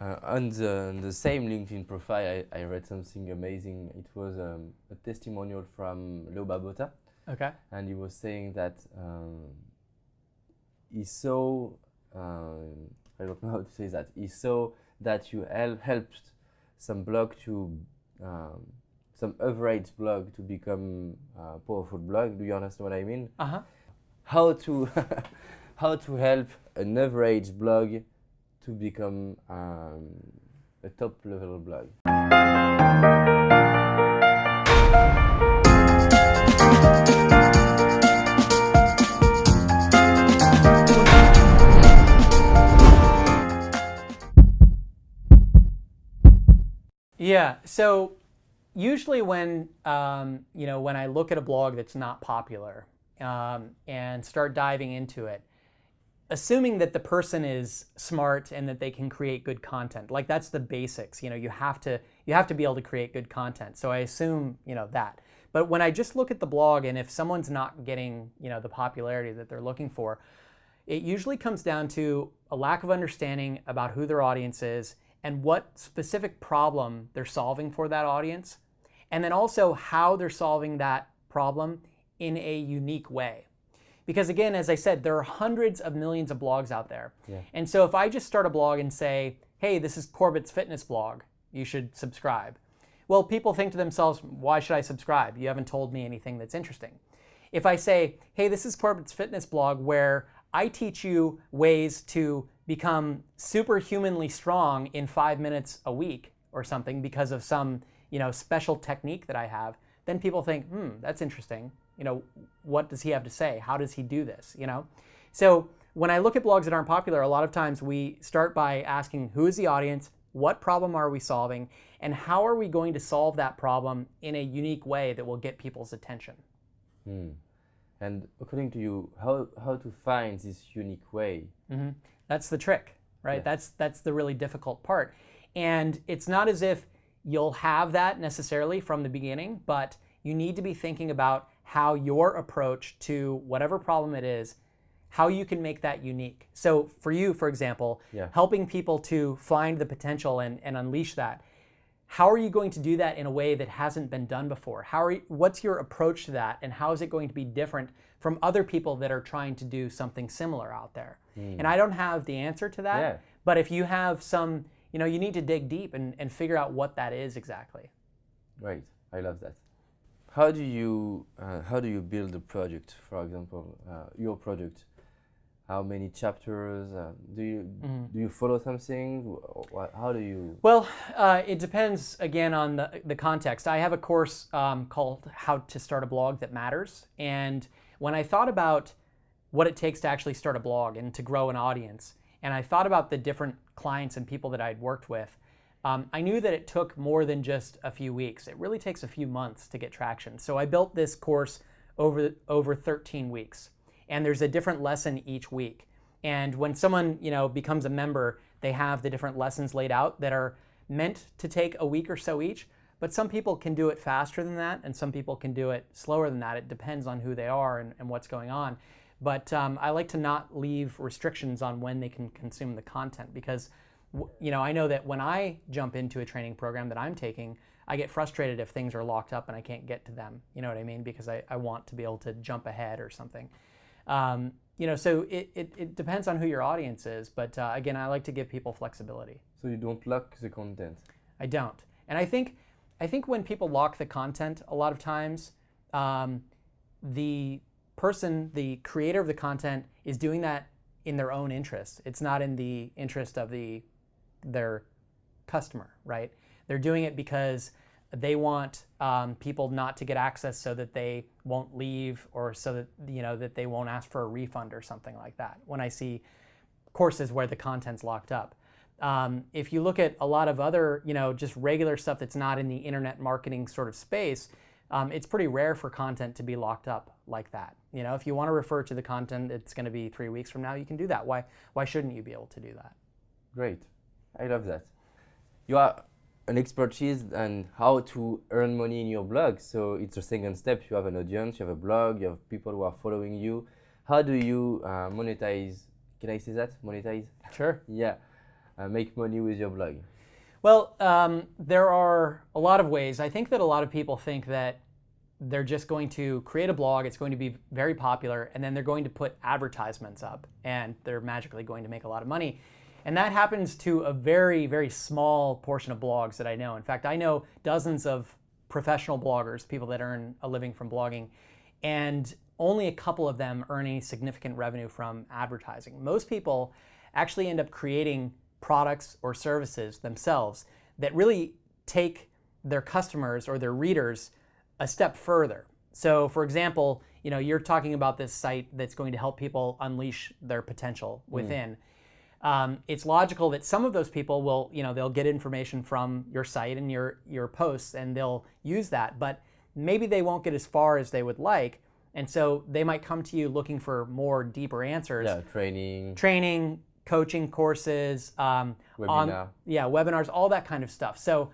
On the same LinkedIn profile, I read something amazing. It was a testimonial from Lobabota, Okay. and he was saying that he saw, I don't know how to say that, he saw that you helped some blog to, some average blog to become a powerful blog. Do you understand what I mean? Uh-huh. How to, how to help an average blog to become a top level blog. Yeah, so usually when when I look at a blog that's not popular and start diving into it, assuming that the person is smart and that they can create good content, like that's the basics. You have to be able to create good content. So I assume that. But when I just look at the blog, and if someone's not getting the popularity that they're looking for, it usually comes down to a lack of understanding about who their audience is and what specific problem they're solving for that audience, and then also how they're solving that problem in a unique way. Because again, as I said, there are hundreds of millions of blogs out there. Yeah. And so if I just start a blog and say, hey, this is Corbett's fitness blog, you should subscribe. Well, people think to themselves, why should I subscribe? You haven't told me anything that's interesting. If I say, hey, this is Corbett's fitness blog where I teach you ways to become superhumanly strong in 5 minutes a week or something because of some special technique that I have, then people think, that's interesting. What does he have to say? How does he do this? So when I look at blogs that aren't popular, a lot of times we start by asking, who is the audience? What problem are we solving? And how are we going to solve that problem in a unique way that will get people's attention? And according to you, how to find this unique way? Mm-hmm. That's the trick, right? Yeah. That's the really difficult part. And it's not as if you'll have that necessarily from the beginning, but you need to be thinking about how your approach to whatever problem it is, how you can make that unique. So for you, for example, helping people to find the potential and unleash that, how are you going to do that in a way that hasn't been done before? What's your approach to that, and how is it going to be different from other people that are trying to do something similar out there? And I don't have the answer to that, but if you have some, you need to dig deep and figure out what that is exactly. Right, I love that. How do you build a project? For example, your project. How many chapters? Do you follow something? How do you? Well, it depends again on the context. I have a course called How to Start a Blog That Matters, and when I thought about what it takes to actually start a blog and to grow an audience, and I thought about the different clients and people that I'd worked with, I knew that it took more than just a few weeks. It really takes a few months to get traction. So I built this course over 13 weeks. And there's a different lesson each week. And when someone becomes a member, they have the different lessons laid out that are meant to take a week or so each. But some people can do it faster than that, and some people can do it slower than that. It depends on who they are and what's going on. But I like to not leave restrictions on when they can consume the content, because I know that when I jump into a training program that I'm taking, I get frustrated if things are locked up and I can't get to them. You know what I mean? Because I want to be able to jump ahead or something. So it depends on who your audience is, but again, I like to give people flexibility. So you don't lock the content? I don't. And I think when people lock the content, a lot of times, the creator of the content is doing that in their own interest. It's not in the interest of their customer, right? They're doing it because they want people not to get access so that they won't leave, or so that that they won't ask for a refund or something like that. When I see courses where the content's locked up, if you look at a lot of other just regular stuff that's not in the internet marketing sort of space, it's pretty rare for content to be locked up like that. If you want to refer to the content, it's going to be 3 weeks from now. You can do that. Why shouldn't you be able to do that? Great, I love that. You are an expertise on how to earn money in your blog. So it's the second step. You have an audience, you have a blog, you have people who are following you. How do you monetize? Can I say that? Monetize? Sure. Yeah. make money with your blog? Well, there are a lot of ways. I think that a lot of people think that they're just going to create a blog, it's going to be very popular, and then they're going to put advertisements up, and they're magically going to make a lot of money. And that happens to a very, very small portion of blogs that I know. In fact, I know dozens of professional bloggers, people that earn a living from blogging, and only a couple of them earn any significant revenue from advertising. Most people actually end up creating products or services themselves that really take their customers or their readers a step further. So for example, you're talking about this site that's going to help people unleash their potential within. It's logical that some of those people will, they'll get information from your site and your posts, and they'll use that, but maybe they won't get as far as they would like, and so they might come to you looking for more deeper answers. Yeah, training, coaching courses, webinars, all that kind of stuff. So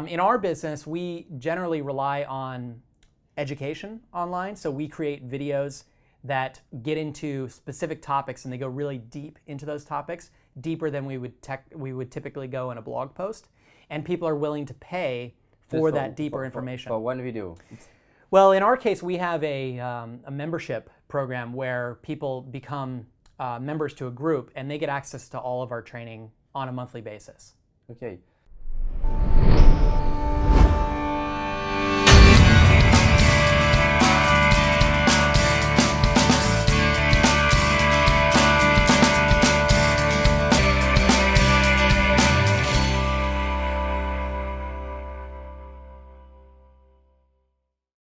in our business, we generally rely on education online. So we create videos that get into specific topics, and they go really deep into those topics, deeper than we would typically go in a blog post. And people are willing to pay for that deeper information. For one video? Well, in our case, we have a membership program where people become members to a group, and they get access to all of our training on a monthly basis. Okay.